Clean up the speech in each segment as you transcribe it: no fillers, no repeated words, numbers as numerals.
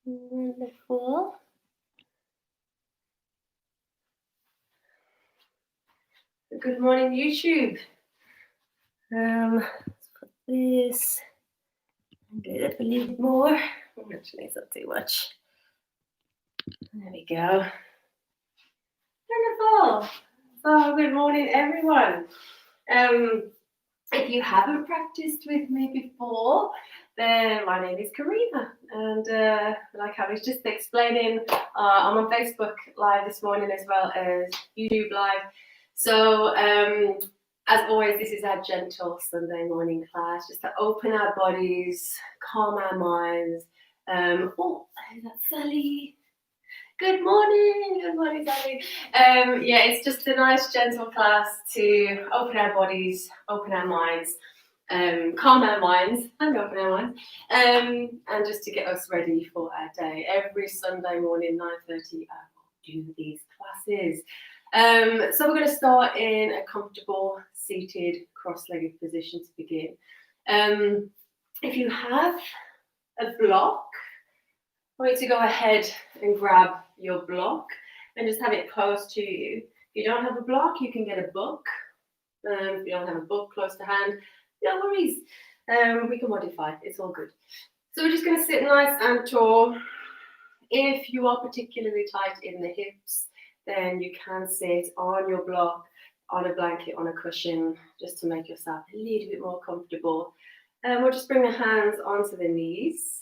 Wonderful. Good morning, YouTube. Let's put this and get it up a little bit more. Actually, it's not too much. There we go. Wonderful. So, good morning, everyone. If you haven't practiced with me before, then my name is Karina, and like I was just explaining, I'm on Facebook Live this morning as well as YouTube Live. So, as always, this is our gentle Sunday morning class, just to open our bodies, calm our minds. Oh, that's Sally. Good morning, Sally. Yeah, it's just a nice, gentle class to open our bodies, open our minds, calm our minds, and open our minds, and just to get us ready for our day. Every Sunday morning, 9:30, I will do these classes. So we're going to start in a comfortable, seated, cross-legged position to begin. If you have a block, I want you to go ahead and grab your block and just have it close to you. If you don't have a block, you can get a book. If you don't have a book close to hand, no worries. We can modify it. It's all good. So we're just going to sit nice and tall. If you are particularly tight in the hips, then you can sit on your block, on a blanket, on a cushion, just to make yourself a little bit more comfortable. And we'll just bring the hands onto the knees.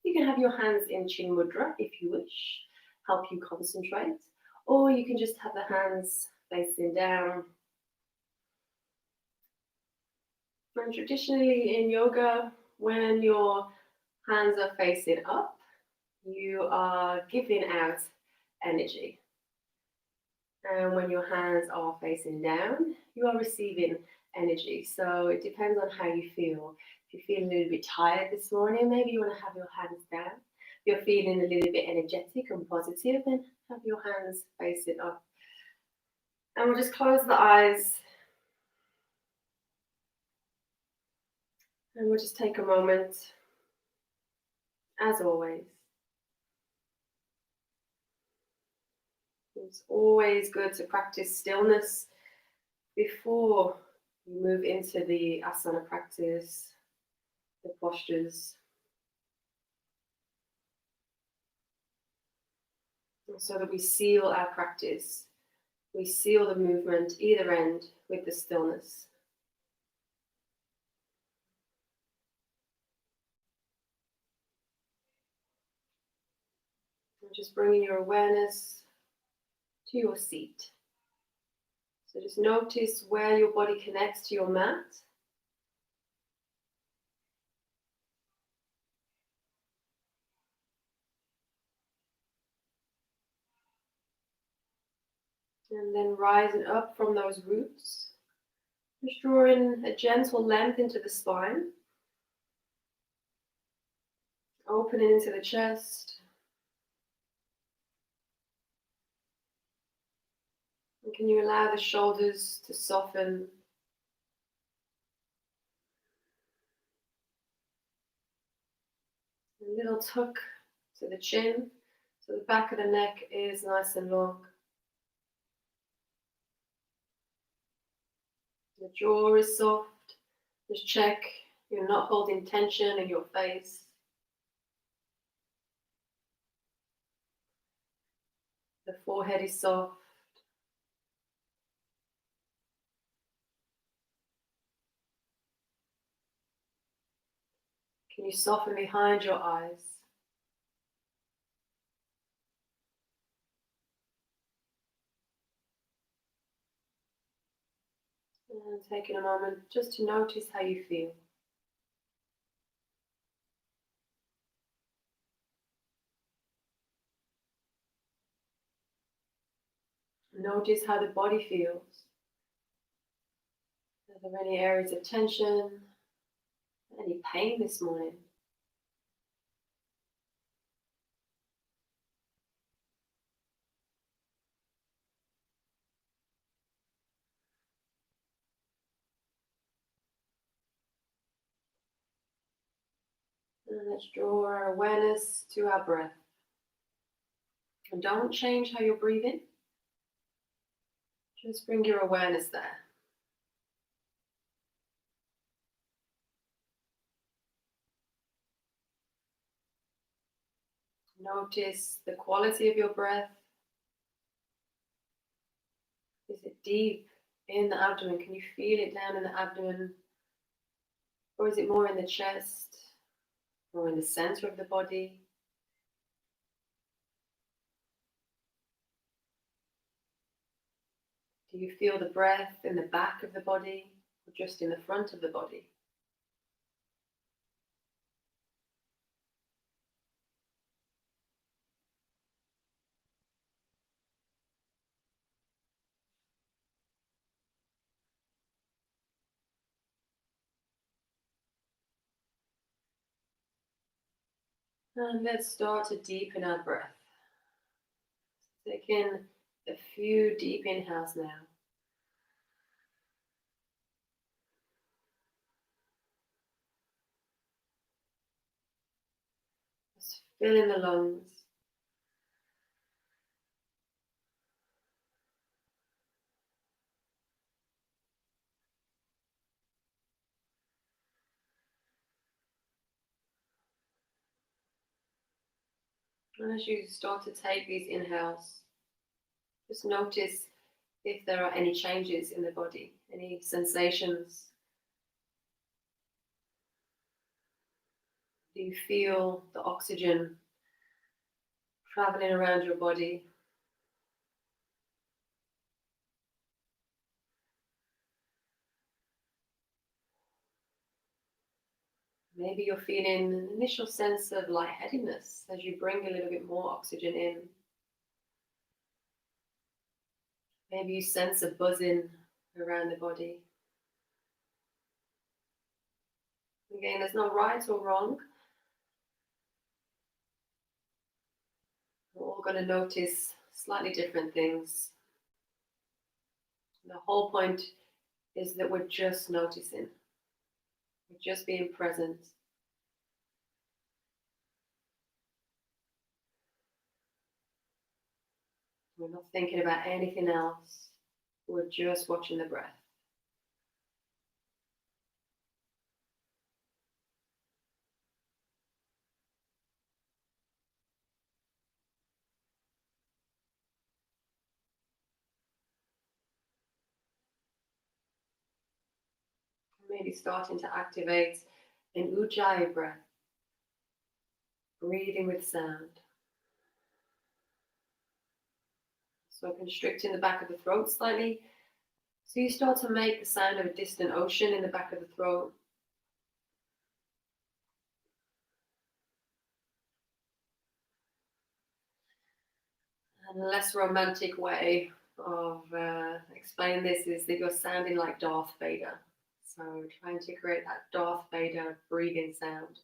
You can have your hands in Chin Mudra if you wish, help you concentrate, or you can just have the hands facing down. And traditionally in yoga, when your hands are facing up, you are giving out energy. And when your hands are facing down, you are receiving energy. So it depends on how you feel. If you feel a little bit tired this morning, maybe you want to have your hands down. If you're feeling a little bit energetic and positive, then have your hands facing up. And we'll just close the eyes. And we'll just take a moment, as always. It's always good to practice stillness before you move into the asana practice, the postures. So that we seal our practice. We seal the movement, either end, with the stillness. And just bringing your awareness to your seat. So just notice where your body connects to your mat. And then rising up from those roots. Just drawing a gentle length into the spine. Opening into the chest. And can you allow the shoulders to soften? A little tuck to the chin, so the back of the neck is nice and long. The jaw is soft. Just check you're not holding tension in your face. The forehead is soft. Can you soften behind your eyes? And taking a moment just to notice how you feel. Notice how the body feels. Are there any areas of tension? Any pain this morning? And let's draw our awareness to our breath. And don't change how you're breathing. Just bring your awareness there. Notice the quality of your breath. Is it deep in the abdomen? Can you feel it down in the abdomen? Or is it more in the chest? Or in the center of the body? Do you feel the breath in the back of the body or just in the front of the body? And let's start to deepen our breath. Take in a few deep inhales now. Just fill in the lungs. And as you start to take these inhales, just notice if there are any changes in the body, any sensations. Do you feel the oxygen traveling around your body? Maybe you're feeling an initial sense of lightheadedness as you bring a little bit more oxygen in. Maybe you sense a buzzing around the body. Again, there's no right or wrong. We're all going to notice slightly different things. The whole point is that we're just noticing. We're just being present. We're not thinking about anything else. We're just watching the breath. Maybe starting to activate an Ujjayi breath, breathing with sound. So constricting the back of the throat slightly. So you start to make the sound of a distant ocean in the back of the throat. And a less romantic way of explaining this is that you're sounding like Darth Vader. So trying to create that Darth Vader breathing sound.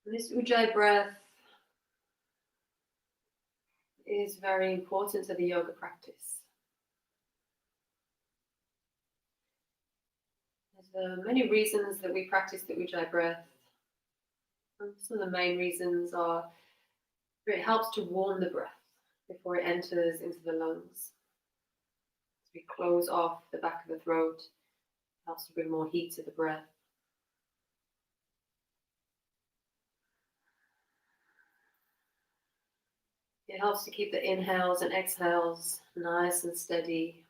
And this Ujjayi breath is very important to the yoga practice. There's many reasons that we practice the Ujjayi breath. And some of the main reasons are it helps to warm the breath before it enters into the lungs. As we close off the back of the throat, it helps to bring more heat to the breath. It helps to keep the inhales and exhales nice and steady.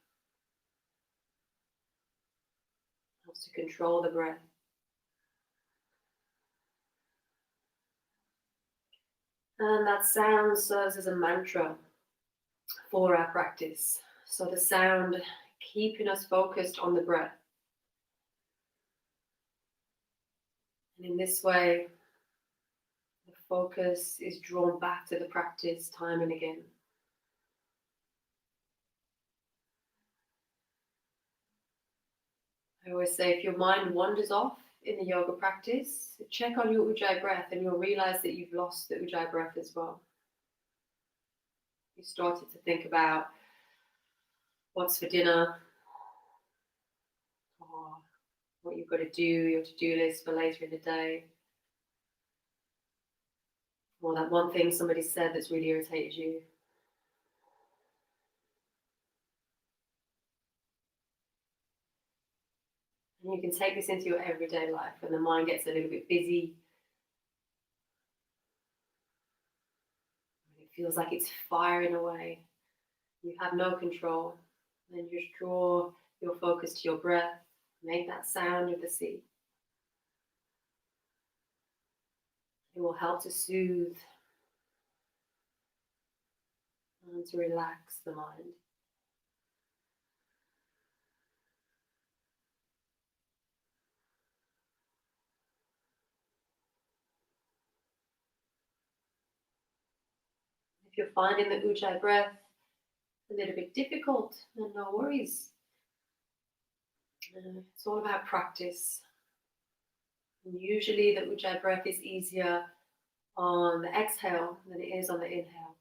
It helps to control the breath. And that sound serves as a mantra for our practice. So the sound keeping us focused on the breath. And in this way, the focus is drawn back to the practice time and again. I always say if your mind wanders off in the yoga practice, check on your Ujjayi breath and you'll realize that you've lost the Ujjayi breath as well. You started to think about what's for dinner, or what you've got to do, your to-do list for later in the day, or that one thing somebody said that's really irritated you. And you can take this into your everyday life when the mind gets a little bit busy. It feels like it's firing away. You have no control. Then you just draw your focus to your breath. Make that sound of the sea. It will help to soothe and to relax the mind. If you're finding the Ujjayi breath a little bit difficult, then no worries. It's all about practice. And usually the Ujjayi breath is easier on the exhale than it is on the inhale.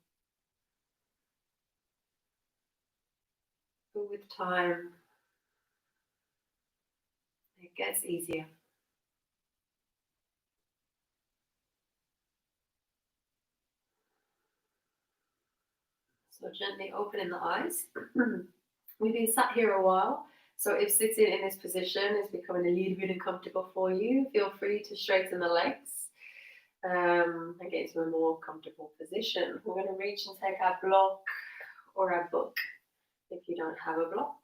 But with time, it gets easier. So gently opening the eyes. We've been sat here a while, so if sitting in this position is becoming a little bit uncomfortable for you, feel free to straighten the legs and get into a more comfortable position. We're going to reach and take our block or our book if you don't have a block.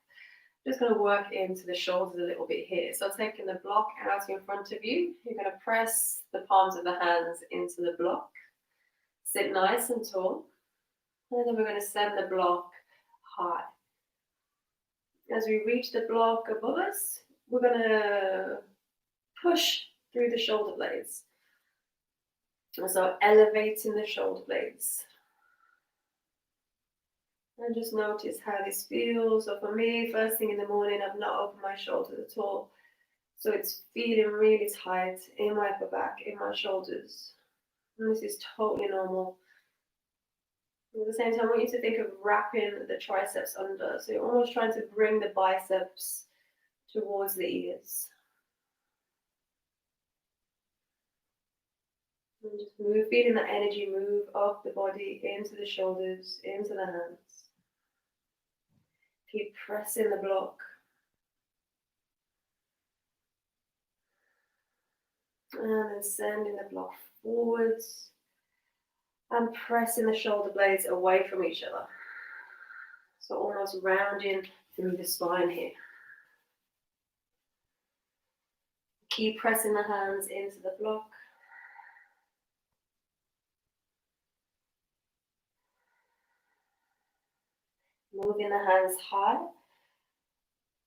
Just going to work into the shoulders a little bit here. So taking the block out in front of you, you're going to press the palms of the hands into the block. Sit nice and tall. And then we're going to send the block high. As we reach the block above us, we're going to push through the shoulder blades. So elevating the shoulder blades. And just notice how this feels. So for me, first thing in the morning, I've not opened my shoulders at all. So it's feeling really tight in my upper back, in my shoulders. And this is totally normal. At the same time, I want you to think of wrapping the triceps under. So you're almost trying to bring the biceps towards the ears. And just move, feeling that energy move up the body, into the shoulders, into the hands. Keep pressing the block. And then sending the block forwards. And pressing the shoulder blades away from each other. So almost rounding through the spine here. Keep pressing the hands into the block. Moving the hands high.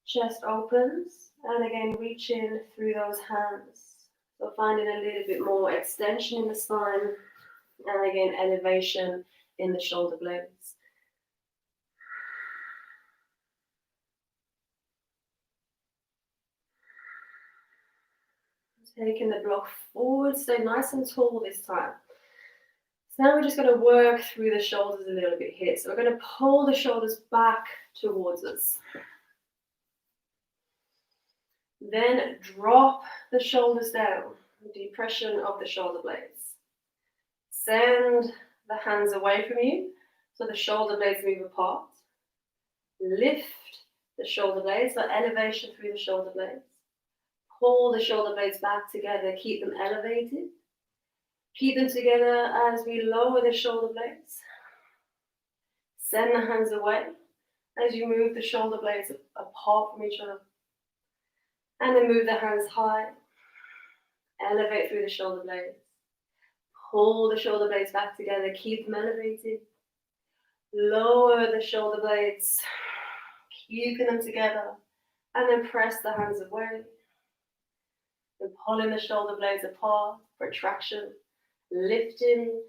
Chest opens. And again, reaching through those hands. So finding a little bit more extension in the spine. And again, elevation in the shoulder blades. Taking the block forward, stay nice and tall this time. So now we're just going to work through the shoulders a little bit here. So we're going to pull the shoulders back towards us. Then drop the shoulders down, depression of the shoulder blades. Send the hands away from you so the shoulder blades move apart. Lift the shoulder blades, so elevation through the shoulder blades. Pull the shoulder blades back together, keep them elevated. Keep them together as we lower the shoulder blades. Send the hands away as you move the shoulder blades apart from each other. And then move the hands high. Elevate through the shoulder blades. Pull the shoulder blades back together, keep them elevated. Lower the shoulder blades, keeping them together. And then press the hands away. And pulling the shoulder blades apart, protraction. Lifting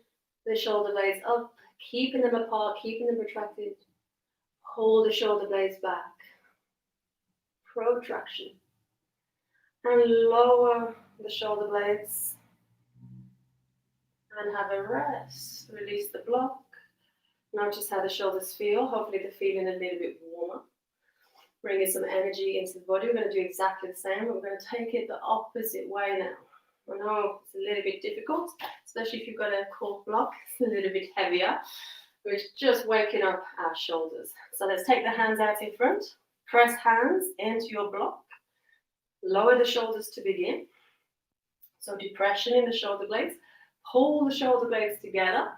the shoulder blades up, keeping them apart, keeping them protracted. Pull the shoulder blades back. Protraction. And lower the shoulder blades and have a rest. Release the block. Notice how the shoulders feel. Hopefully they're feeling a little bit warmer. Bringing some energy into the body. We're going to do exactly the same, but we're going to take it the opposite way now. I know it's a little bit difficult, especially if you've got a core block. It's a little bit heavier. We're just waking up our shoulders. So let's take the hands out in front. Press hands into your block. Lower the shoulders to begin. So depression in the shoulder blades. Pull the shoulder blades together.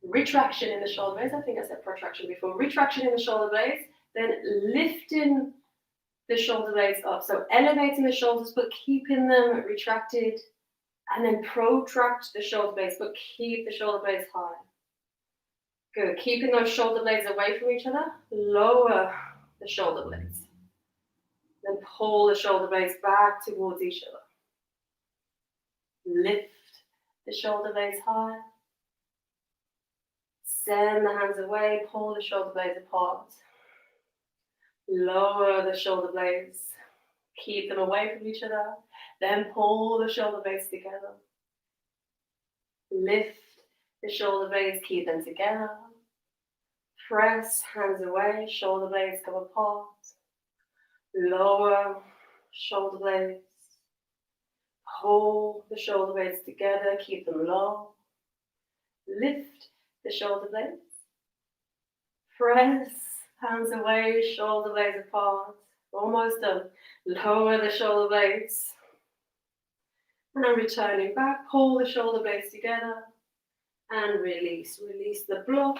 Retraction in the shoulder blades. I think I said protraction before. Retraction in the shoulder blades. Then lifting the shoulder blades up. So elevating the shoulders, but keeping them retracted. And then protract the shoulder blades, but keep the shoulder blades high. Good. Keeping those shoulder blades away from each other. Lower the shoulder blades. Then pull the shoulder blades back towards each other. Lift the shoulder blades high. Send the hands away. Pull the shoulder blades apart. Lower the shoulder blades. Keep them away from each other. Then pull the shoulder blades together. Lift the shoulder blades. Keep them together. Press hands away. Shoulder blades come apart. Lower shoulder blades. Pull the shoulder blades together. Keep them low. Lift the shoulder blades. Press hands away. Shoulder blades apart. Almost done. Lower the shoulder blades. And returning back. Pull the shoulder blades together. And release. Release the block.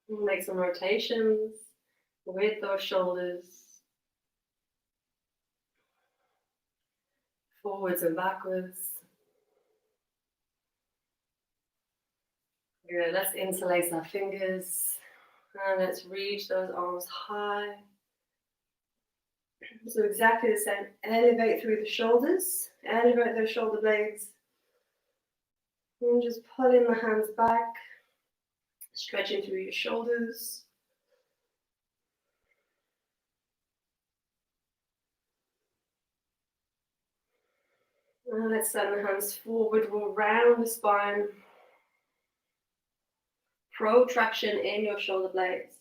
Make some rotations with those shoulders. Forwards and backwards. Good. Let's interlace our fingers. And let's reach those arms high. So exactly the same. Elevate through the shoulders. Elevate those shoulder blades. And just pulling the hands back. Stretching through your shoulders. And let's send the hands forward. We'll round the spine. Protraction in your shoulder blades.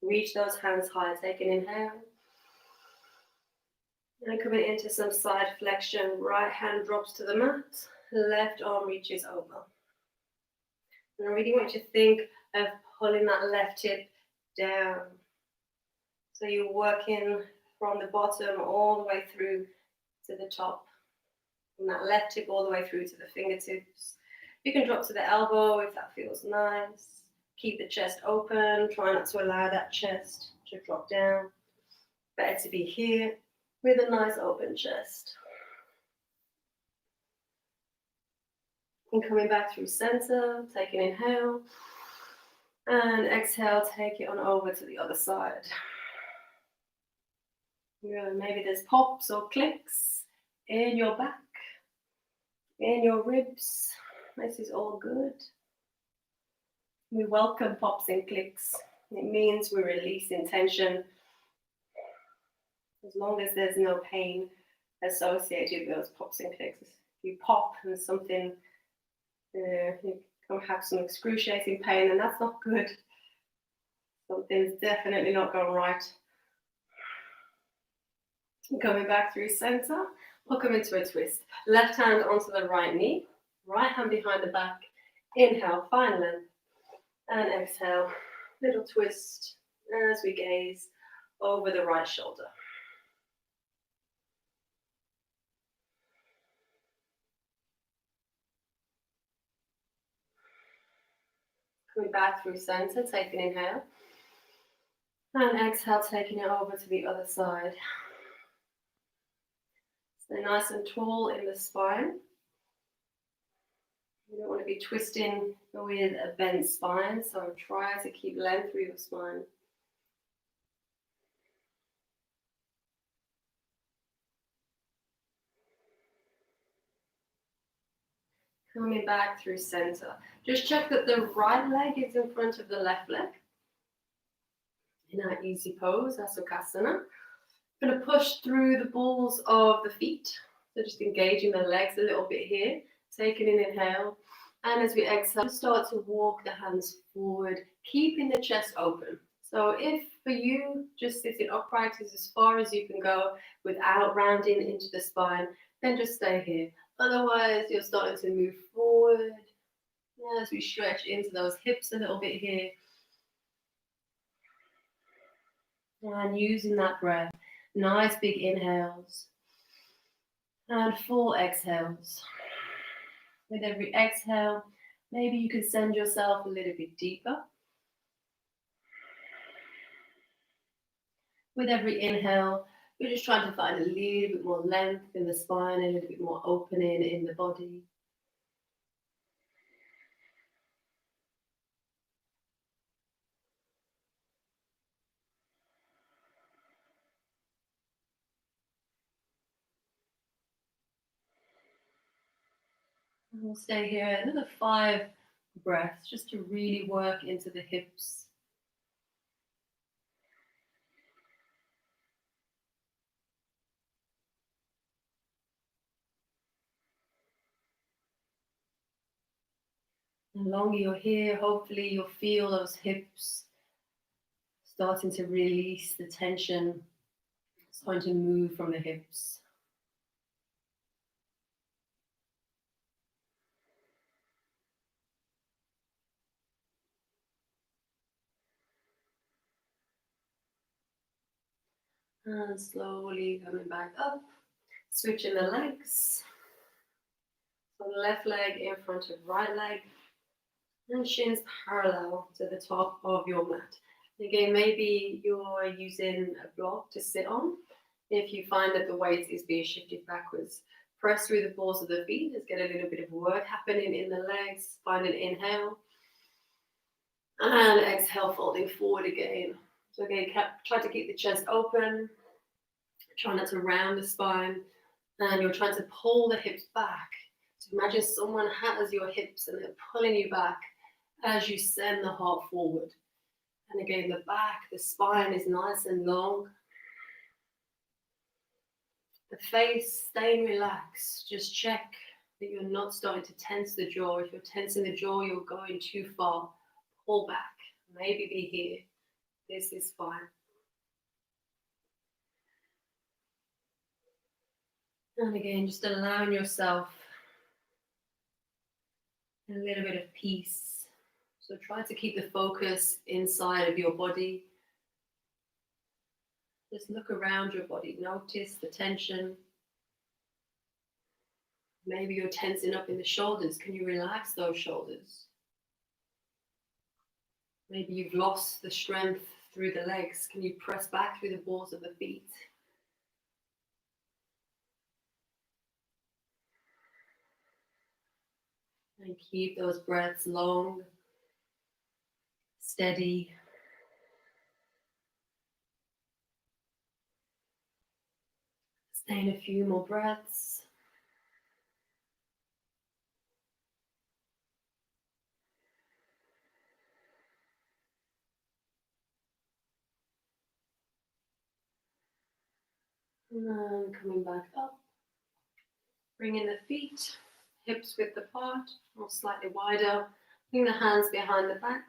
Reach those hands high. Take an inhale. And coming into some side flexion. Right hand drops to the mat. Left arm reaches over. And I really want you to think of pulling that left hip down. So you're working from the bottom all the way through to the top. From that left hip all the way through to the fingertips. You can drop to the elbow if that feels nice. Keep the chest open. Try not to allow that chest to drop down. Better to be here with a nice open chest. And coming back through center, take an inhale. And exhale, take it on over to the other side. Yeah, maybe there's pops or clicks in your back, in your ribs. This is all good. We welcome pops and clicks. It means we're releasing tension. As long as there's no pain associated with those pops and clicks. If you pop and something, you can have some excruciating pain, and that's not good. Something's definitely not going right. Coming back through center, we'll come into a twist. Left hand onto the right knee, right hand behind the back. Inhale, find length. And exhale, little twist as we gaze over the right shoulder. Coming back through center, take an inhale. And exhale, taking it over to the other side. Stay nice and tall in the spine. You don't want to be twisting with a bent spine, so try to keep length through your spine. Coming back through center. Just check that the right leg is in front of the left leg. In our easy pose, our Sukhasana. Going to push through the balls of the feet. So just engaging the legs a little bit here. Taking an inhale. And as we exhale, start to walk the hands forward, keeping the chest open. So if for you, just sitting upright is as far as you can go without rounding into the spine, then just stay here. Otherwise, you're starting to move forward. As we stretch into those hips a little bit here. And using that breath, nice big inhales and full exhales. With every exhale, maybe you can send yourself a little bit deeper. With every inhale, we're just trying to find a little bit more length in the spine, a little bit more opening in the body. And we'll stay here another 5 breaths just to really work into the hips. The longer you're here, hopefully you'll feel those hips starting to release the tension, starting to move from the hips. And slowly coming back up, switching the legs. So left leg in front of right leg, and shins parallel to the top of your mat. Again, maybe you're using a block to sit on. If you find that the weight is being shifted backwards, press through the balls of the feet. Let's get a little bit of work happening in the legs. Find an inhale. And exhale, folding forward again. So again, try to keep the chest open. Try not to round the spine. And you're trying to pull the hips back. So imagine someone has your hips and they're pulling you back as you send the heart forward. And again, the back, the spine is nice and long. The face, staying relaxed. Just check that you're not starting to tense the jaw. If you're tensing the jaw, you're going too far. Pull back. Maybe be here. This is fine. And again, just allowing yourself a little bit of peace. So try to keep the focus inside of your body. Just look around your body. Notice the tension. Maybe you're tensing up in the shoulders. Can you relax those shoulders? Maybe you've lost the strength through the legs. Can you press back through the balls of the feet? And keep those breaths long, steady. Stay in a few more breaths. And then coming back up. Bringing the feet, hips width apart, or slightly wider. Bring the hands behind the back.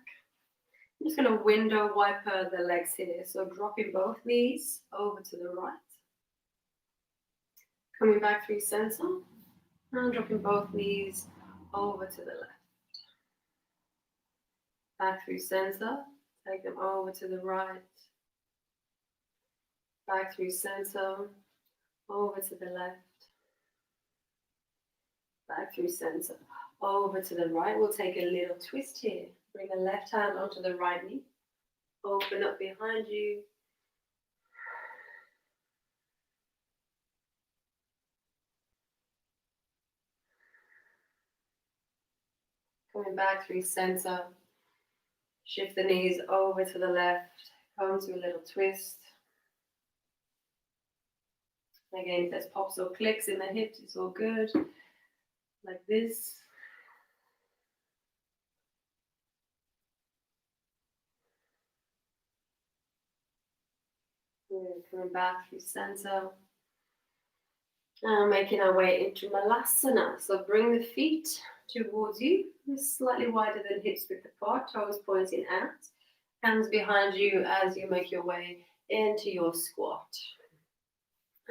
I'm just going to window wiper the legs here. So dropping both knees over to the right. Coming back through center. And dropping both knees over to the left. Back through center. Take them over to the right. Back through center. Over to the left. Back through center. Over to the right. We'll take a little twist here. Bring the left hand onto the right knee. Open up behind you. Coming back through center. Shift the knees over to the left. Come to a little twist. Again, if there's pops or clicks in the hips, it's all good. Like this. Coming back through center. And making our way into Malasana. So bring the feet towards you, slightly wider than hips width apart, toes pointing out. Hands behind you as you make your way into your squat.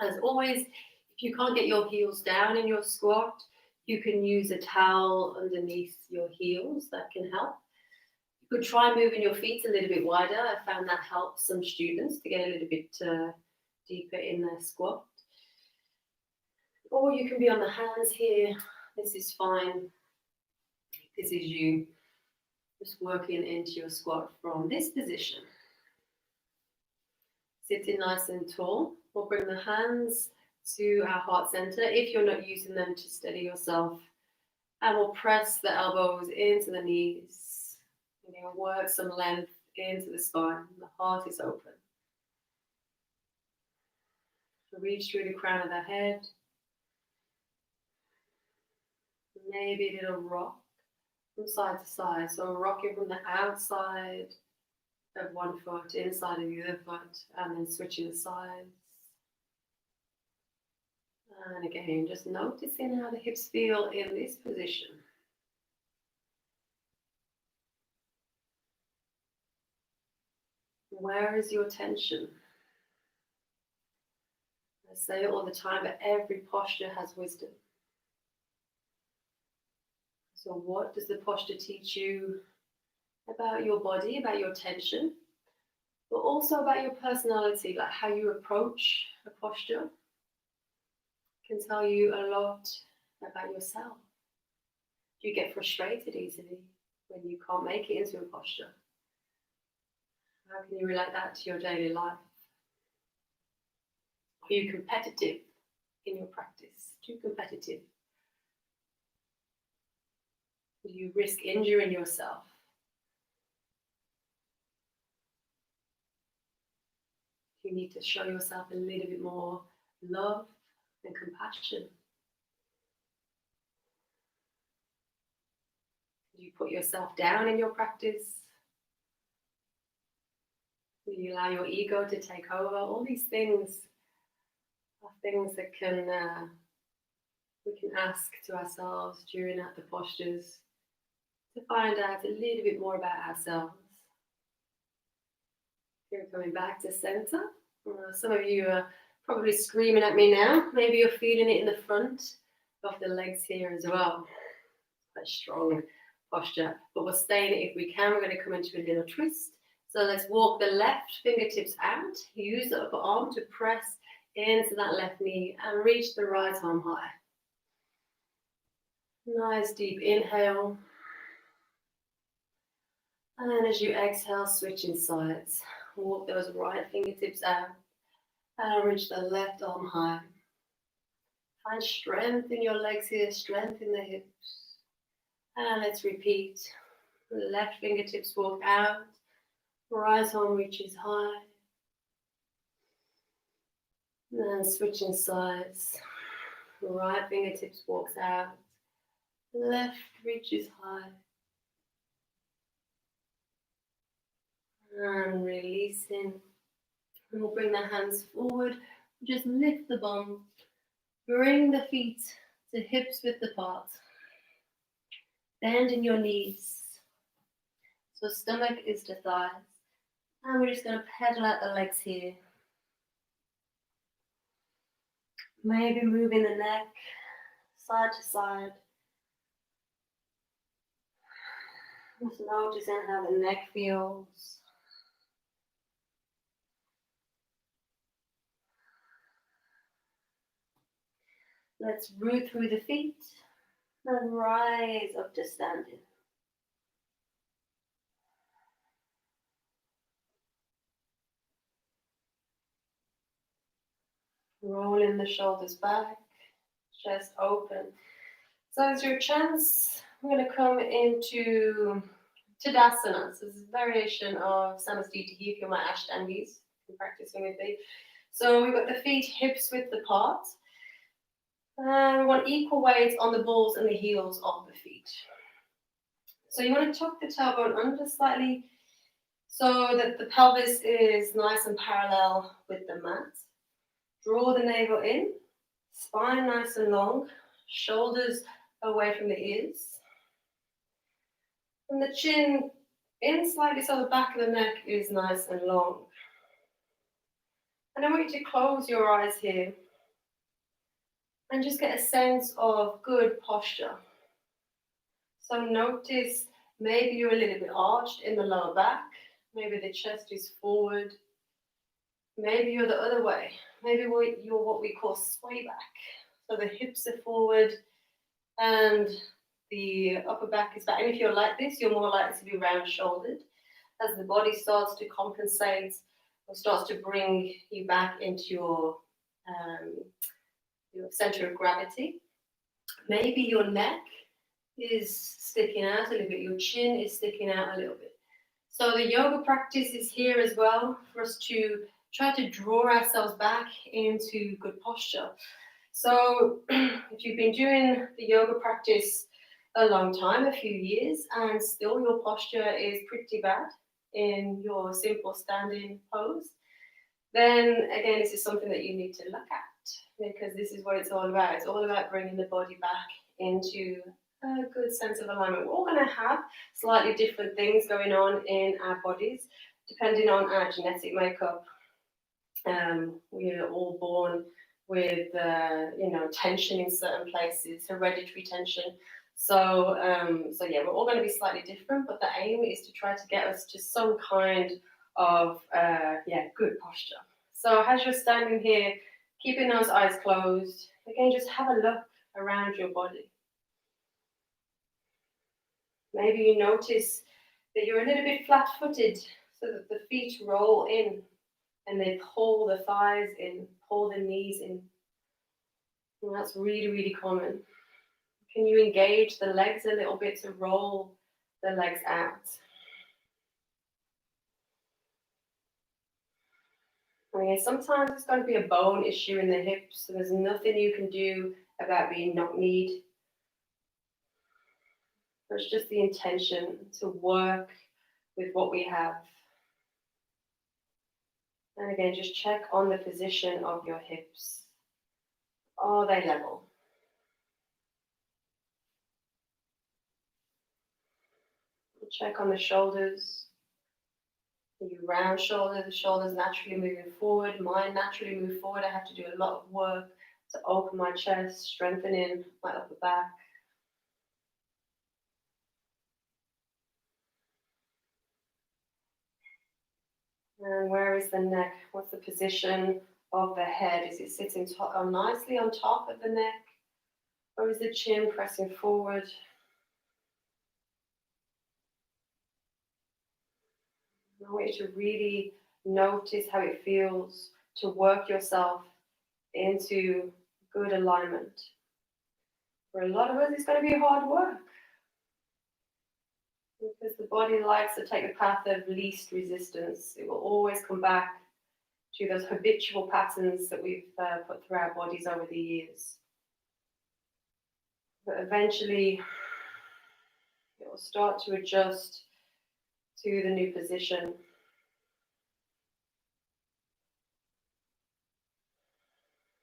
As always, if you can't get your heels down in your squat, you can use a towel underneath your heels. That can help. You could try moving your feet a little bit wider. I found that helps some students to get a little bit deeper in their squat. Or you can be on the hands here. This is fine. This is you just working into your squat from this position. Sitting nice and tall. We'll bring the hands to our heart center if you're not using them to steady yourself. And we'll press the elbows into the knees. And work some length into the spine. The heart is open. So reach through the crown of the head. Maybe a little rock from side to side. So rocking from the outside of one foot, inside of the other foot, and then switching the sides. And again, just noticing how the hips feel in this position. Where is your tension? I say it all the time, but every posture has wisdom. So what does the posture teach you about your body, about your tension, but also about your personality, like how you approach a posture can tell you a lot about yourself. Do you get frustrated easily when you can't make it into a posture? How can you relate that to your daily life? Are you competitive in your practice? Too competitive? Do you risk injuring yourself? You need to show yourself a little bit more love and compassion. Do you put yourself down in your practice? Do you allow your ego to take over? All these things are things that we can ask to ourselves during the postures to find out a little bit more about ourselves. Here, coming back to center. Some of you are probably screaming at me now. Maybe you're feeling it in the front of the legs here as well. Quite strong posture, but we'll stay in it if we can. We're going to come into a little twist. So let's walk the left fingertips out. Use the upper arm to press into that left knee and reach the right arm high. Nice deep inhale. And as you exhale, switching sides. Walk those right fingertips out and reach the left arm high. Find strength in your legs here, strength in the hips. And let's repeat. Left fingertips walk out, right arm reaches high. And switching sides. Right fingertips walks out, left reaches high. And releasing. And we'll bring the hands forward. Just lift the bum. Bring the feet to hips width apart. Bend in your knees. So stomach is to thighs. And we're just going to pedal out the legs here. Maybe moving the neck side to side. Just noticing how the neck feels. Let's root through the feet and rise up to standing. Rolling the shoulders back, chest open. So as your chance, I'm going to come into Tadasana. So this is a variation of Samastiti if you're my Ashtangis, you're practicing with me. So we've got the feet hips width apart. And we want equal weight on the balls and the heels of the feet. So you want to tuck the tailbone under, slightly so that the pelvis is nice and parallel with the mat. Draw the navel in, spine nice and long, shoulders away from the ears. And the chin in slightly so the back of the neck is nice and long. And I want you to close your eyes here and just get a sense of good posture. So notice maybe you're a little bit arched in the lower back, maybe the chest is forward, maybe you're the other way, maybe you're what we call sway back. So the hips are forward and the upper back is back. And if you're like this, you're more likely to be round shouldered. As the body starts to compensate or starts to bring you back into your center of gravity. Maybe your neck is sticking out a little bit, your chin is sticking out a little bit. So the yoga practice is here as well for us to try to draw ourselves back into good posture. So if you've been doing the yoga practice a long time, a few years, and still your posture is pretty bad in your simple standing pose, then again, this is something that you need to look at, because this is what it's all about. It's all about bringing the body back into a good sense of alignment. We're all going to have slightly different things going on in our bodies, depending on our genetic makeup. We are all born with, tension in certain places, hereditary tension. So yeah, we're all going to be slightly different, but the aim is to try to get us to some kind of, good posture. So as you're standing here, keeping those eyes closed, again, just have a look around your body. Maybe you notice that you're a little bit flat-footed, so that the feet roll in and they pull the thighs in, pull the knees in. And that's really, really common. Can you engage the legs a little bit to roll the legs out? I mean, sometimes it's going to be a bone issue in the hips, so there's nothing you can do about being knock-kneed. It's just the intention to work with what we have. And again, just check on the position of your hips. Are they level? Check on the shoulders. Are you round shoulder? The shoulders naturally moving forward. Mine naturally move forward. I have to do a lot of work to open my chest, strengthening my upper back. And where is the neck? What's the position of the head? Is it sitting nicely on top of the neck? Or is the chin pressing forward? I want you to really notice how it feels to work yourself into good alignment. For a lot of us, it's going to be hard work, because the body likes to take the path of least resistance. It will always come back to those habitual patterns that we've put through our bodies over the years. But eventually, it will start to adjust to the new position.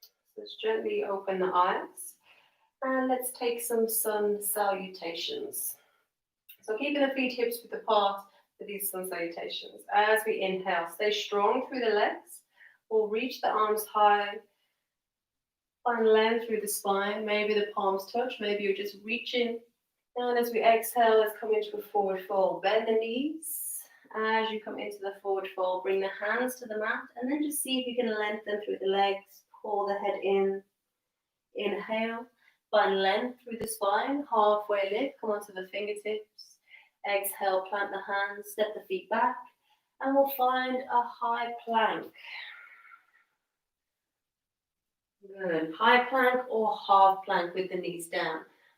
So let's gently open the eyes, and let's take some sun salutations. So keeping the feet hips width apart for these sun salutations. As we inhale, stay strong through the legs. We'll reach the arms high, find length through the spine. Maybe the palms touch, maybe you're just reaching. And as we exhale, let's come into a forward fold. Bend the knees. As you come into the forward fold, bring the hands to the mat, and then just see if you can lengthen through the legs. Pull the head in. Inhale. Find length through the spine. Halfway lift. Come onto the fingertips. Exhale, plant the hands, step the feet back, and we'll find a high plank. Good. High plank or half plank with the knees down.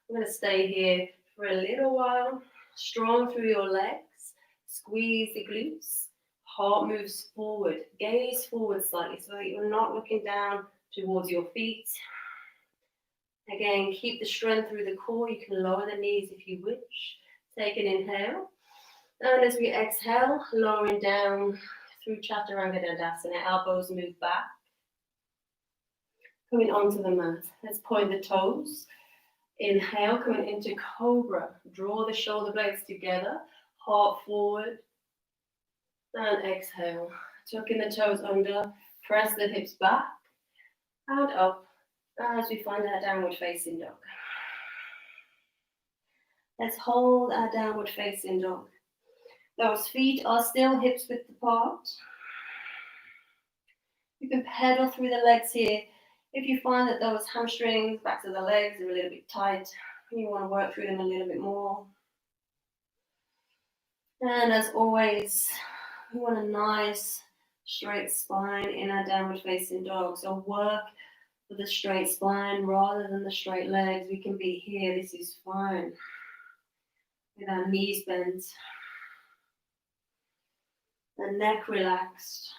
I'm going to stay here for a little while. Strong through your legs. Squeeze the glutes. Heart moves forward. Gaze forward slightly so that you're not looking down towards your feet. Again, keep the strength through the core. You can lower the knees if you wish. Take an inhale. And as we exhale, lowering down through Chaturanga Dandasana, elbows move back. Coming onto the mat. Let's point the toes. Inhale, coming into Cobra. Draw the shoulder blades together. Heart forward. And exhale. Tucking the toes under. Press the hips back. And up. As we find our downward facing dog. Let's hold our downward facing dog. Those feet are still hips width apart. You can pedal through the legs here. If you find that those hamstrings, backs of the legs are a little bit tight, you want to work through them a little bit more. And as always, we want a nice straight spine in our downward facing dog. So work with the straight spine rather than the straight legs. We can be here, this is fine. With our knees bent. The neck relaxed.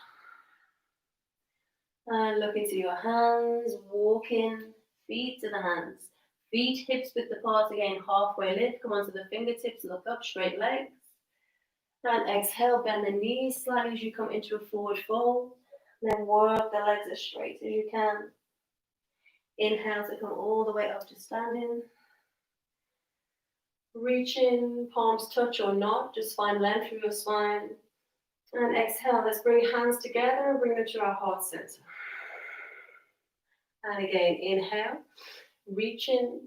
And look into your hands, walking, feet to the hands. Feet, hips width apart again, halfway lift. Come onto the fingertips, look up, straight legs. And exhale, bend the knees slightly as you come into a forward fold. Then work the legs as straight as you can. Inhale to come all the way up to standing. Reach in, palms touch or not, just find length through your spine. And exhale, let's bring hands together and bring them to our heart center. And again, inhale, reach in,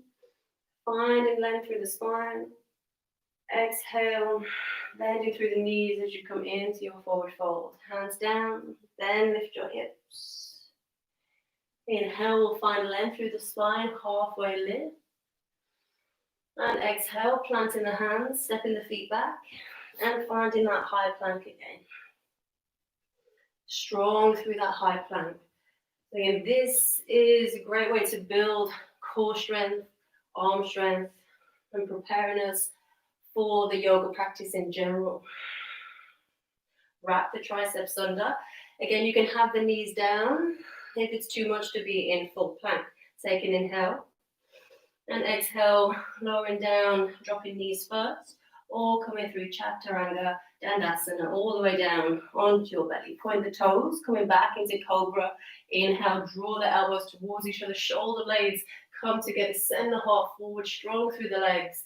finding length through the spine. Exhale, bending through the knees as you come into your forward fold. Hands down, then lift your hips. Inhale, we'll find length through the spine, halfway lift. And exhale, planting the hands, stepping the feet back, and finding that high plank again. Strong through that high plank. Again, this is a great way to build core strength, arm strength, and preparing us for the yoga practice in general. Wrap the triceps under. Again, you can have the knees down if it's too much to be in full plank. Take an inhale. And exhale, lowering down, dropping knees first, or coming through Chaturanga Dandasana, all the way down onto your belly. Point the toes, coming back into Cobra. Inhale, draw the elbows towards each other, shoulder blades come together, send the heart forward, strong through the legs.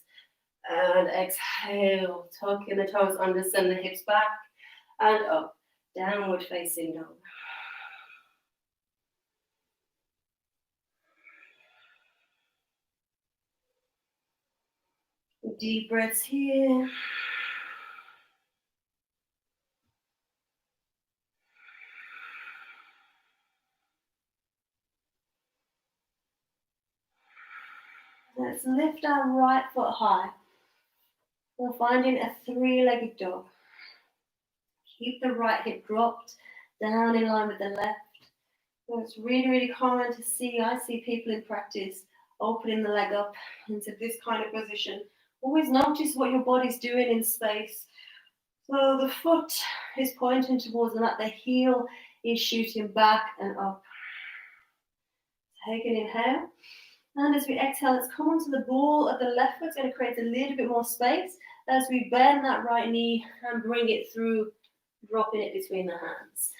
And exhale, tucking the toes under, send the hips back and up, downward facing dog. Deep breaths here. Let's lift our right foot high. We're finding a three-legged dog. Keep the right hip dropped down in line with the left. And it's really, really common to see. I see people in practice opening the leg up into this kind of position. Always notice what your body's doing in space. So the foot is pointing towards the mat, the heel is shooting back and up. Take an inhale. And as we exhale, let's come onto the ball of the left foot. It's going to create a little bit more space as we bend that right knee and bring it through, dropping it between the hands.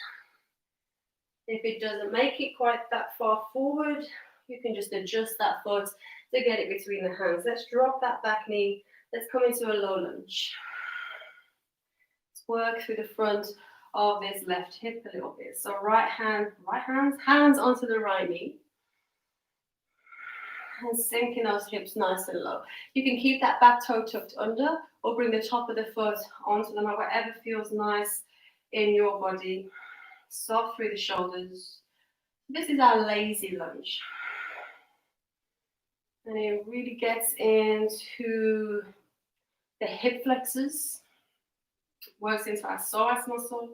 If it doesn't make it quite that far forward, you can just adjust that foot to get it between the hands. Let's drop that back knee. Let's come into a low lunge. Let's work through the front of this left hip a little bit. So hands onto the right knee. And sinking those hips nice and low. You can keep that back toe tucked under or bring the top of the foot onto the mat, whatever feels nice in your body. Soft through the shoulders. This is our lazy lunge. And it really gets into the hip flexors, works into our psoas muscle.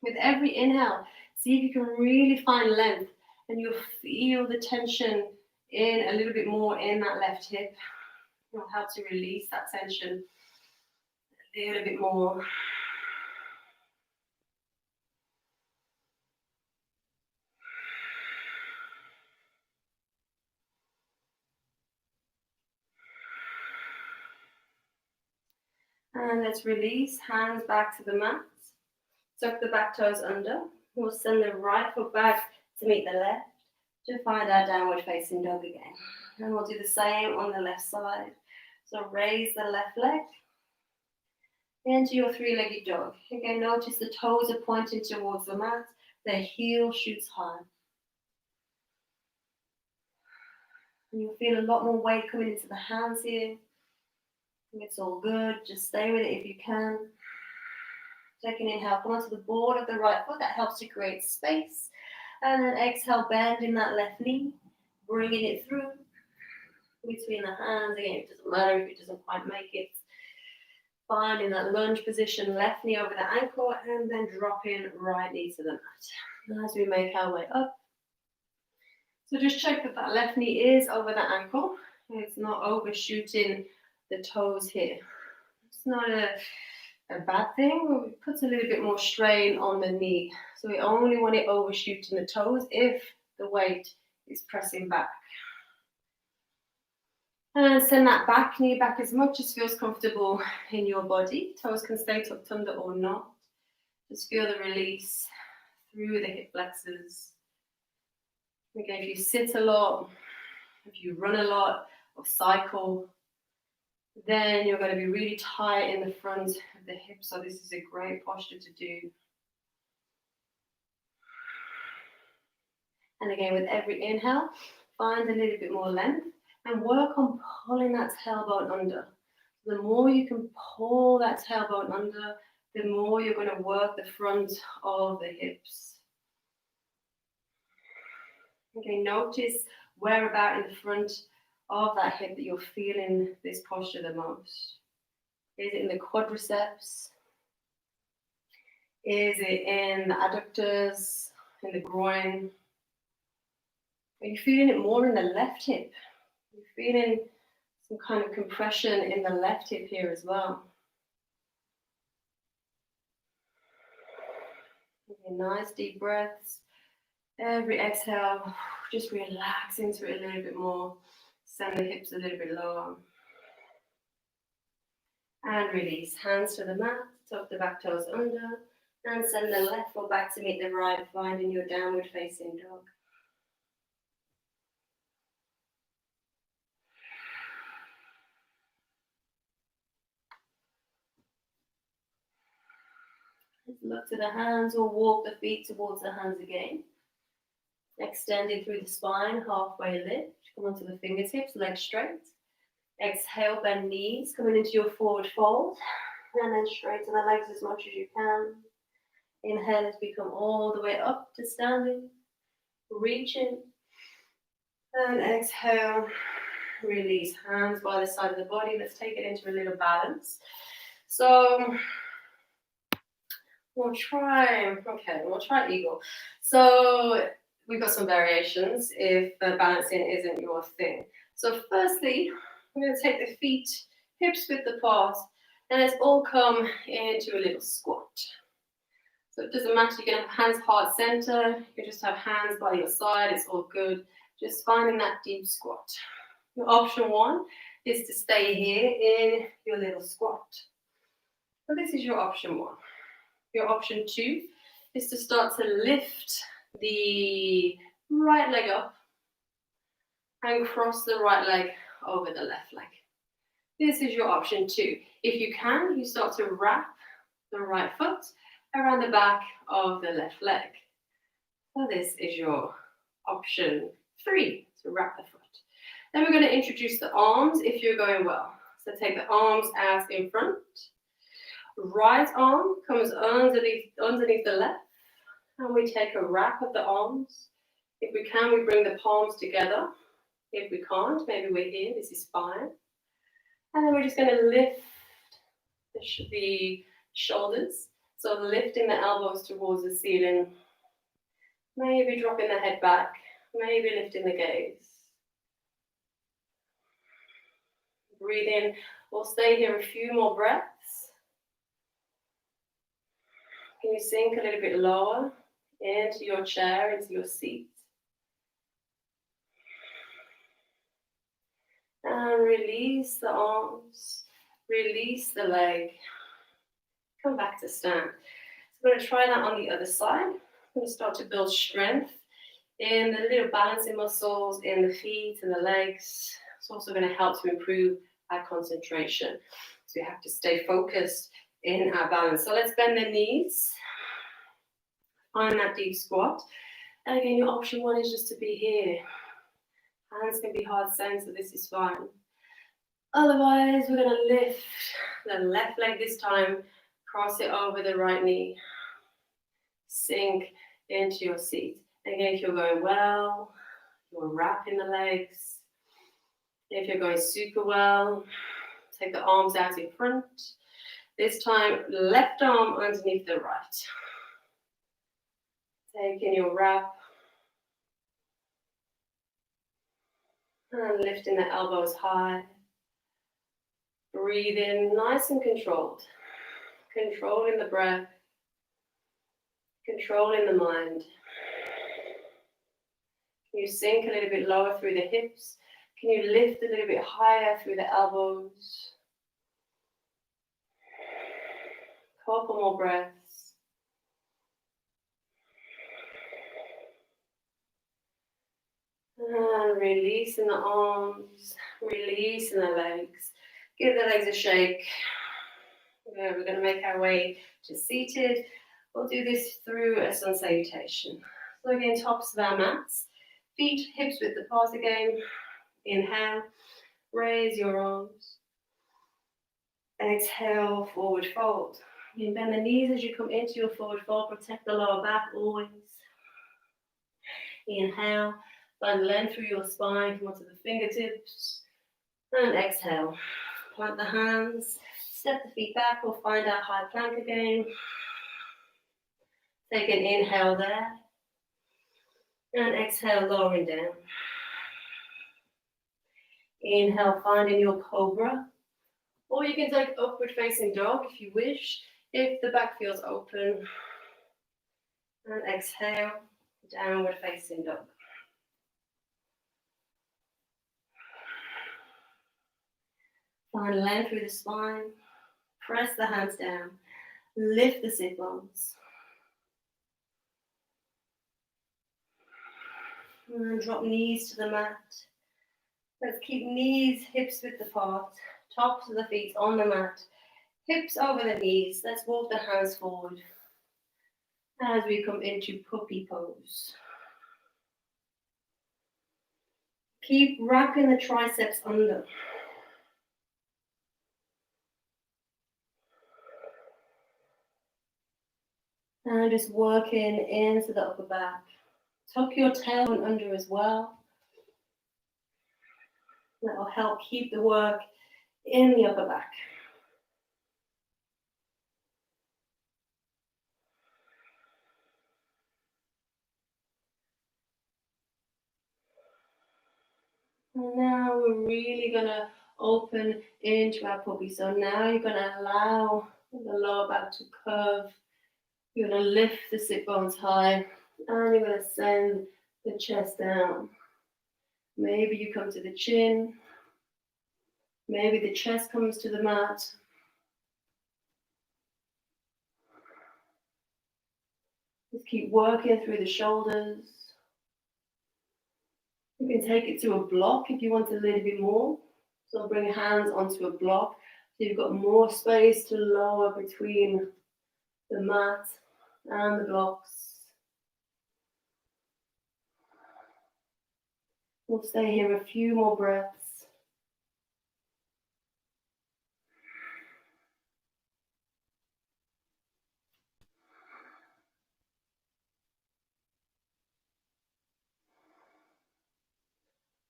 With every inhale, see if you can really find length. And you'll feel the tension in a little bit more in that left hip. It'll help to release that tension a little bit more. And let's release, hands back to the mat. Tuck the back toes under. We'll send the right foot back to meet the left to find our downward facing dog again. And we'll do the same on the left side. So raise the left leg into your three-legged dog. Again, notice the toes are pointing towards the mat. The heel shoots high. And you'll feel a lot more weight coming into the hands here. It's all good. Just stay with it if you can. Take an inhale, come onto the board of the right foot. That helps to create space. And then exhale, bending that left knee, bringing it through between the hands. Again, it doesn't matter if it doesn't quite make it. Finding that lunge position, left knee over the ankle, and then dropping right knee to the mat. As we make our way up. So just check that that left knee is over the ankle. It's not overshooting the toes here. It's not a bad thing. It puts a little bit more strain on the knee. So we only want it overshooting the toes if the weight is pressing back. And send that back knee back as much as feels comfortable in your body. Toes can stay tucked under or not. Just feel the release through the hip flexors. Again, if you sit a lot, if you run a lot or cycle, then you're going to be really tight in the front of the hips. So this is a great posture to do. And again, with every inhale, find a little bit more length and work on pulling that tailbone under. The more you can pull that tailbone under, the more you're going to work the front of the hips. Okay, notice where about in the front of that hip that you're feeling this posture the most. Is it in the quadriceps? Is it in the adductors, in the groin? Are you feeling it more in the left hip? You're feeling some kind of compression in the left hip here as well. Okay, nice deep breaths. Every exhale, just relax into it a little bit more. Send the hips a little bit lower. And release. Hands to the mat, tuck the back toes under, and send the left foot back to meet the right, finding your downward facing dog. Look to the hands or walk the feet towards the hands again. Extending through the spine, halfway lift. Come onto the fingertips, legs straight. Exhale, bend knees, coming into your forward fold. And then straighten the legs as much as you can. Inhale as we come all the way up to standing. Reaching. And exhale, release. Hands by the side of the body. Let's take it into a little balance. So we'll try eagle. So we've got some variations if balancing isn't your thing. So firstly, I'm going to take the feet hips width apart, and let's all come into a little squat. So it doesn't matter, you can have hands heart center, you can just have hands by your side, it's all good. Just finding that deep squat. Your option one is to stay here in your little squat. So this is your option one. Your option two is to start to lift the right leg up and cross the right leg over the left leg. This is your option two. If you can, you start to wrap the right foot around the back of the left leg. So this is your option three, to wrap the foot. Then we're going to introduce the arms if you're going well. So take the arms out in front. Right arm comes underneath the left, and we take a wrap of the arms. If we can, we bring the palms together. If we can't, maybe we're here, this is fine. And then we're just going to lift the shoulders. So lifting the elbows towards the ceiling. Maybe dropping the head back. Maybe lifting the gaze. Breathe in. We'll stay here a few more breaths. Can you sink a little bit lower into your chair, into your seat? And release the arms. Release the leg. Come back to stand. So we're going to try that on the other side. I'm going to start to build strength in the little balancing muscles in the feet and the legs. It's also going to help to improve our concentration. So we have to stay focused in our balance. So let's bend the knees. Find that deep squat. And again, your option one is just to be here. Hands can be hard saying, so this is fine. Otherwise, we're going to lift the left leg this time, cross it over the right knee. Sink into your seat. Again, if you're going well, you're wrapping the legs. If you're going super well, take the arms out in front. This time, left arm underneath the right. Taking your wrap. And lifting the elbows high. Breathe in, nice and controlled. Controlling the breath. Controlling the mind. Can you sink a little bit lower through the hips? Can you lift a little bit higher through the elbows? Couple more breaths. And releasing the arms, releasing the legs. Give the legs a shake. We're going to make our way to seated. We'll do this through a sun salutation. So again, tops of our mats. Feet, hips width apart again. Inhale, raise your arms. Exhale, forward fold. You bend the knees as you come into your forward fold. Protect the lower back always. Inhale, find length through your spine. Come onto the fingertips. And exhale. Plant the hands. Step the feet back or find our high plank again. Take an inhale there. And exhale, lowering down. Inhale, finding your cobra. Or you can take upward facing dog if you wish, if the back feels open. And exhale, downward facing dog. Find length through the spine. Press the hands down. Lift the sit bones. And drop knees to the mat. Let's keep knees, hips width apart. Tops of the feet on the mat. Hips over the knees. Let's walk the hands forward as we come into puppy pose. Keep wrapping the triceps under. And just working into the upper back. Tuck your tailbone under as well. That will help keep the work in the upper back. And now we're really going to open into our puppy. So now you're going to allow the lower back to curve. You're going to lift the sit bones high. And you're going to send the chest down. Maybe you come to the chin. Maybe the chest comes to the mat. Just keep working through the shoulders. You can take it to a block if you want a little bit more. So bring your hands onto a block. So you've got more space to lower between the mat and the blocks. We'll stay here a few more breaths.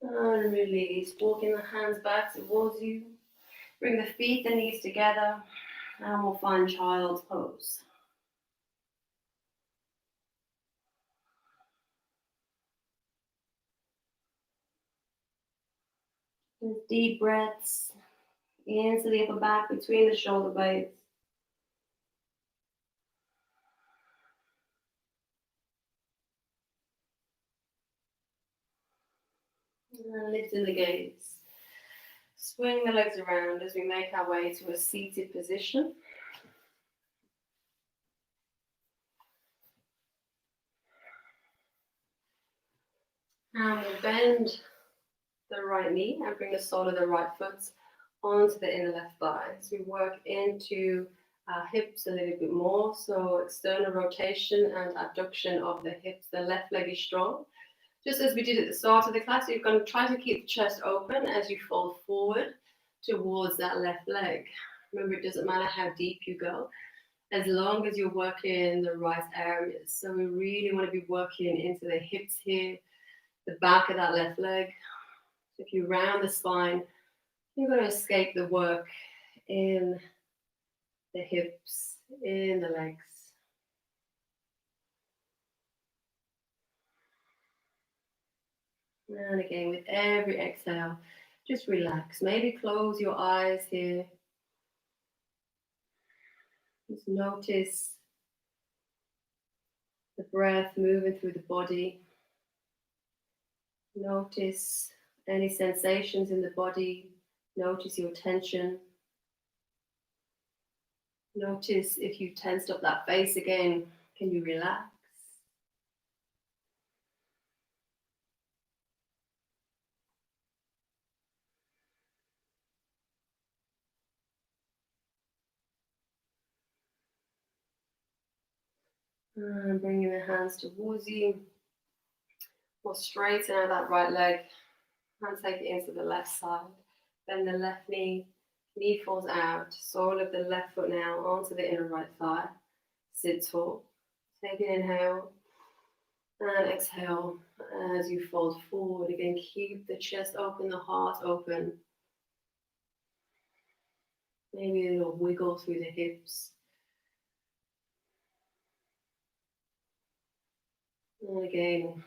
And release, walking the hands back towards you. Bring the feet and knees together, and we'll find child's pose. And deep breaths into the upper back between the shoulder blades. And lifting the gaze. Swing the legs around as we make our way to a seated position. And we'll bend the right knee and bring the sole of the right foot onto the inner left thigh. So we work into our hips a little bit more. So external rotation and abduction of the hips. The left leg is strong. Just as we did at the start of the class, you're going to try to keep the chest open as you fold forward towards that left leg. Remember, it doesn't matter how deep you go, as long as you're working in the right areas. So we really want to be working into the hips here, the back of that left leg. So if you round the spine, you're going to escape the work in the hips, in the legs. And again, with every exhale, just relax. Maybe close your eyes here. Just notice the breath moving through the body. Notice any sensations in the body. Notice your tension. Notice if you tensed up that face again, can you relax? And bringing the hands towards you. We'll straighten out that right leg and take it into the left side. Bend the left knee, knee falls out, sole of the left foot now onto the inner right thigh. Sit tall. Take an inhale and exhale as you fold forward. Again, keep the chest open, the heart open. Maybe a little wiggle through the hips. And again,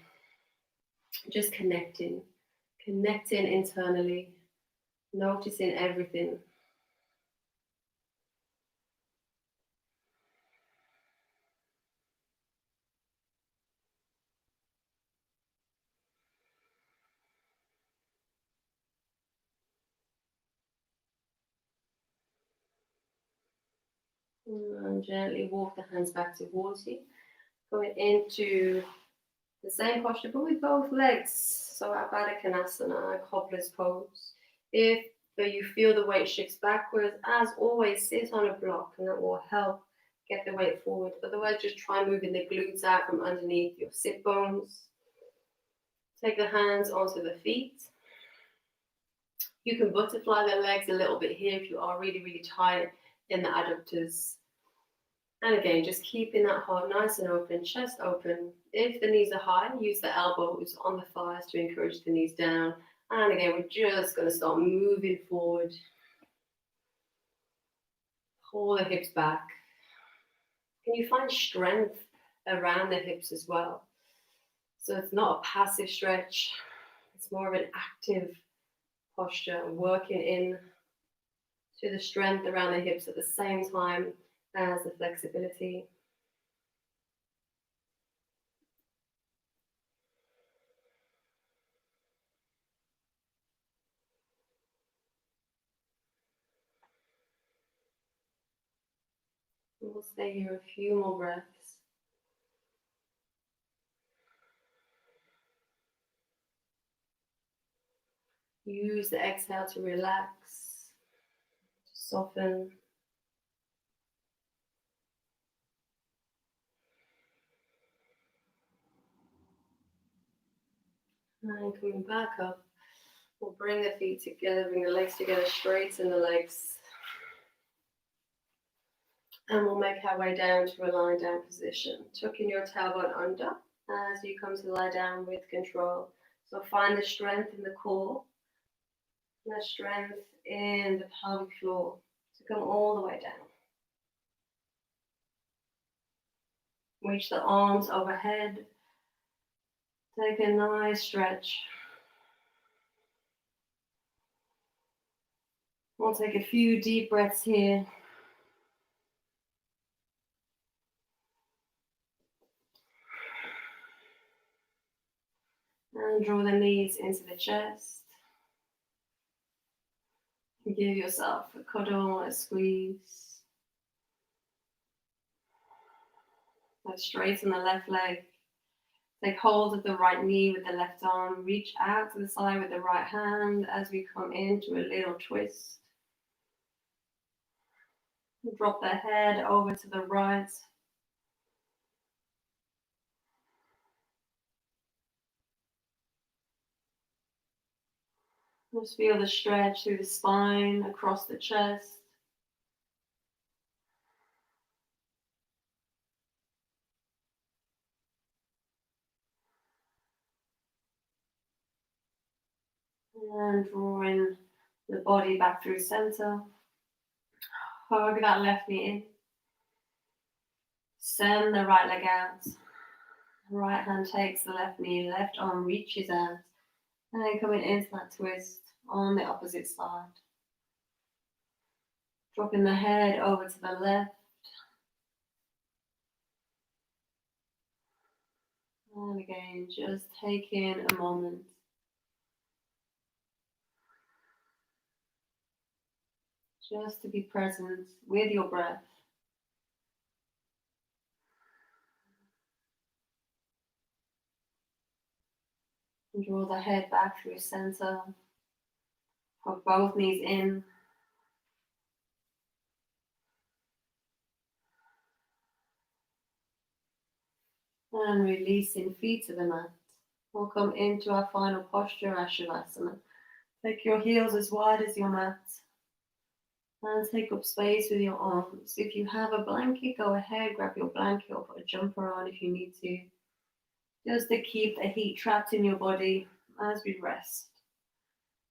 just connecting internally, noticing everything. And gently walk the hands back towards you. Going into the same posture, but with both legs. So our Baddha Konasana, our cobbler's pose. If you feel the weight shifts backwards, as always, sit on a block and that will help get the weight forward. Otherwise, just try moving the glutes out from underneath your sit bones. Take the hands onto the feet. You can butterfly the legs a little bit here if you are really, really tight in the adductors. And again, just keeping that heart nice and open, chest open. If the knees are high, use the elbows on the thighs to encourage the knees down. And again, we're just going to start moving forward. Pull the hips back. Can you find strength around the hips as well? So it's not a passive stretch. It's more of an active posture, working in to the strength around the hips at the same time as the flexibility. We'll stay here a few more breaths. Use the exhale to relax, to soften. And coming back up, we'll bring the feet together, bring the legs together, straighten the legs. And we'll make our way down to a lying down position. Tucking your tailbone under as you come to lie down with control. So find the strength in the core, and the strength in the pelvic floor to come all the way down. Reach the arms overhead. Take a nice stretch. We'll take a few deep breaths here. And draw the knees into the chest. Give yourself a cuddle, a squeeze. Let's straighten the left leg. Take hold of the right knee with the left arm. Reach out to the side with the right hand as we come into a little twist. Drop the head over to the right. Just feel the stretch through the spine, across the chest. And drawing the body back through center. Hug that left knee in. Send the right leg out. Right hand takes the left knee, left arm reaches out. And then coming into that twist on the opposite side. Dropping the head over to the left. And again, just taking a moment. Just to be present with your breath. And draw the head back through center. Hug both knees in. And releasing feet to the mat. We'll come into our final posture, our Shavasana. Take your heels as wide as your mat. And take up space with your arms. If you have a blanket, go ahead, grab your blanket or put a jumper on if you need to. Just to keep the heat trapped in your body as we rest.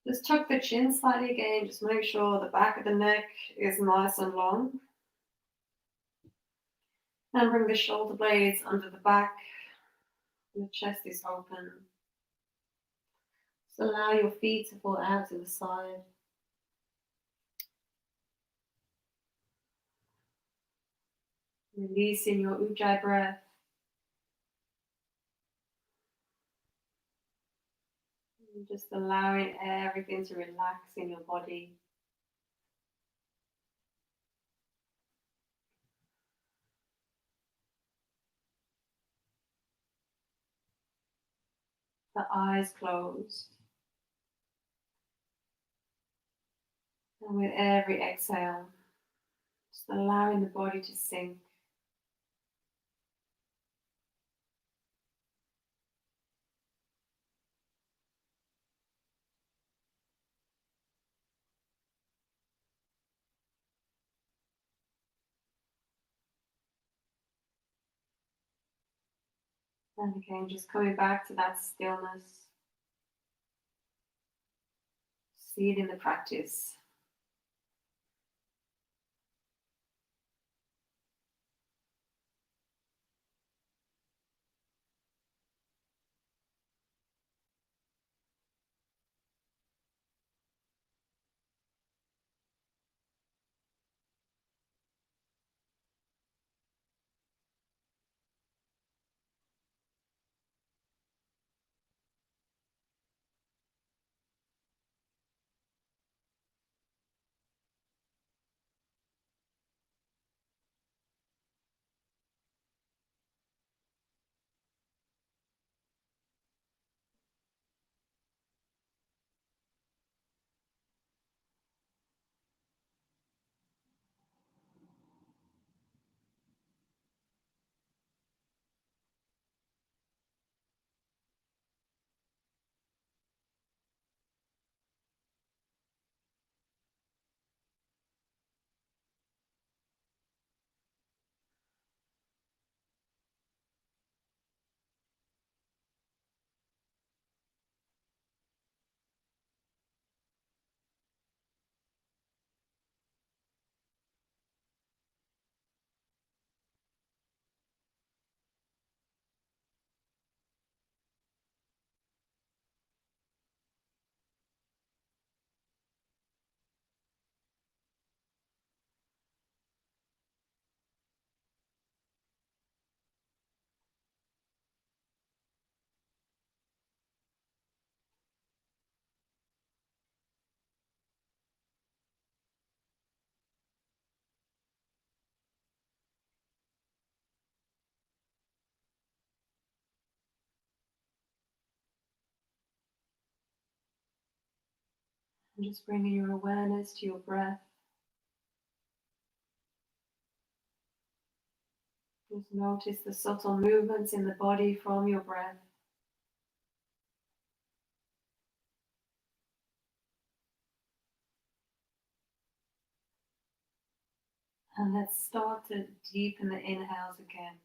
Just tuck the chin slightly again. Just make sure the back of the neck is nice and long. And bring the shoulder blades under the back. The chest is open. Just allow your feet to fall out to the side. Releasing your Ujjayi breath. And just allowing everything to relax in your body. The eyes closed. And with every exhale, just allowing the body to sink. And again, just coming back to that stillness. See it in the practice. And just bringing your awareness to your breath. Just notice the subtle movements in the body from your breath. And let's start to deepen the inhales again.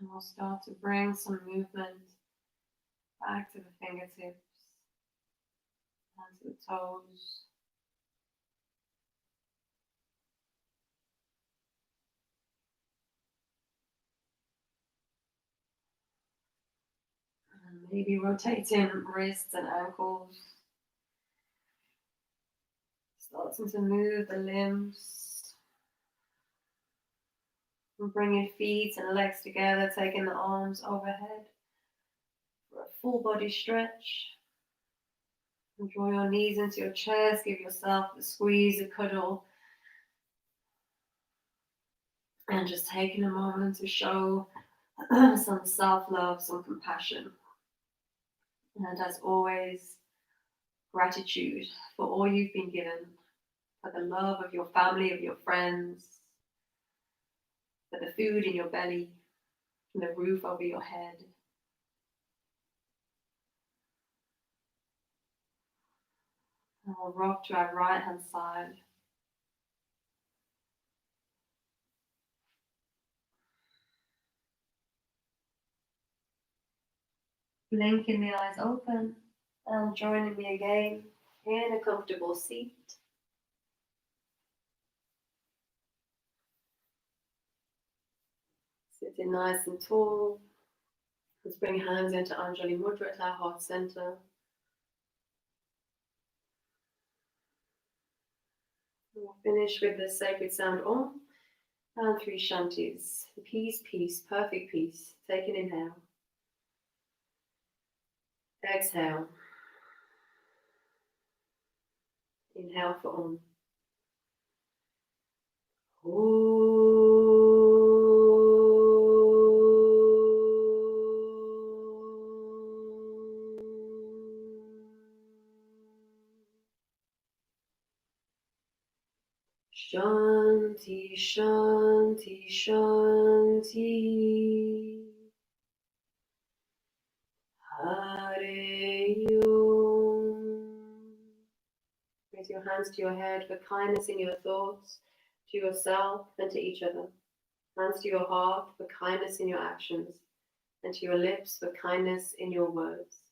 And we'll start to bring some movement back to the fingertips and to the toes. And maybe rotating wrists and ankles. Starting to move the limbs. And bring your feet and legs together, taking the arms overhead for a full body stretch. And draw your knees into your chest, give yourself a squeeze, a cuddle. And just taking a moment to show some self-love, some compassion. And as always, gratitude for all you've been given, for the love of your family, of your friends, for the food in your belly, and the roof over your head. And we'll rock to our right hand side. Blinking the eyes open and joining me again in a comfortable seat. Sitting nice and tall. Let's bring hands into Anjali Mudra at our heart center. We'll finish with the sacred sound Om and 3 Shantis. Peace, peace, perfect peace. Take an inhale. Exhale. Inhale for Om. Shanti, Shanti, Shanti. Hare Om. Raise your hands to your head for kindness in your thoughts, to yourself and to each other. Hands to your heart for kindness in your actions, and to your lips for kindness in your words.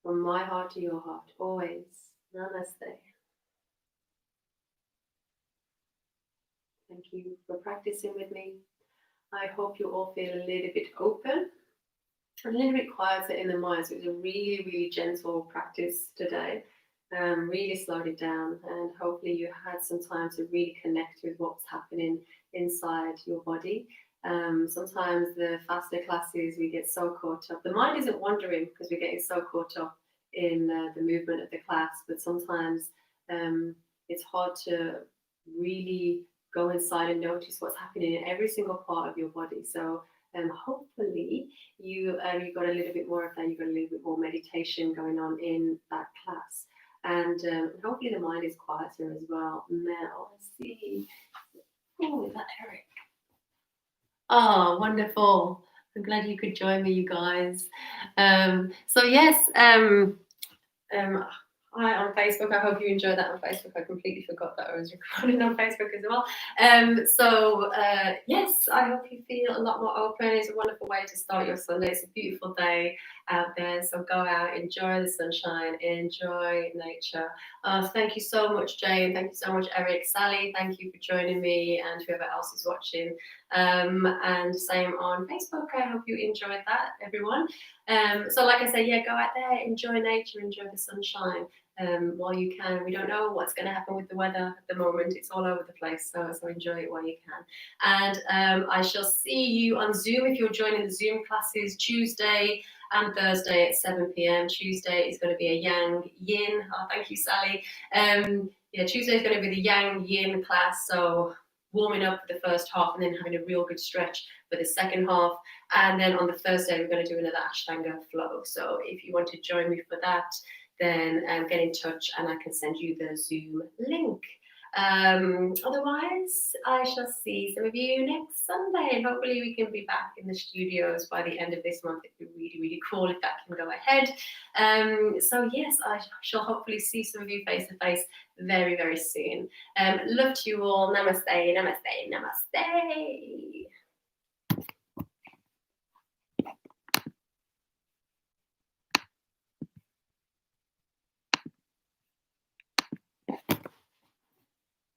From my heart to your heart, always. Namaste. Thank you for practicing with me. I hope you all feel a little bit open, a little bit quieter in the mind. So it was a really, really gentle practice today. Really slowed it down, and hopefully you had some time to really connect with what's happening inside your body. Sometimes the faster classes, we get so caught up. The mind isn't wandering because we're getting so caught up in the movement of the class, but sometimes it's hard to really go inside and notice what's happening in every single part of your body. So hopefully you got a little bit more of that. You got a little bit more meditation going on in that class, and hopefully the mind is quieter as well. Now let's see. Oh, is that Eric? Oh, wonderful. I'm glad you could join me, you guys. So yes, hi on Facebook. I hope you enjoyed that on Facebook. I completely forgot that I was recording on Facebook as well. Yes, I hope you feel a lot more open. It's a wonderful way to start your Sunday. It's a beautiful day out there. So go out, enjoy the sunshine, enjoy nature. Thank you so much, Jane. Thank you so much, Eric. Sally, thank you for joining me, and whoever else is watching. And same on Facebook. I hope you enjoyed that, everyone. So like I said, yeah, go out there, enjoy nature, enjoy the sunshine. while you can. We don't know what's going to happen with the weather at the moment. It's all over the place, so enjoy it while you can. And I shall see you on Zoom if you're joining the Zoom classes Tuesday and Thursday at 7 p.m. Tuesday is going to be a Yang Yin. Oh, thank you, Sally. Yeah, Tuesday is going to be the Yang Yin class, so warming up for the first half and then having a real good stretch for the second half. And then on the Thursday, we're going to do another Ashtanga flow. So if you want to join me for that, then get in touch and I can send you the Zoom link. Otherwise, I shall see some of you next Sunday, and hopefully we can be back in the studios by the end of this month. It'd be really, really cool if that can go ahead. So yes, I shall hopefully see some of you face to face very, very soon. Love to you all. Namaste, namaste, namaste.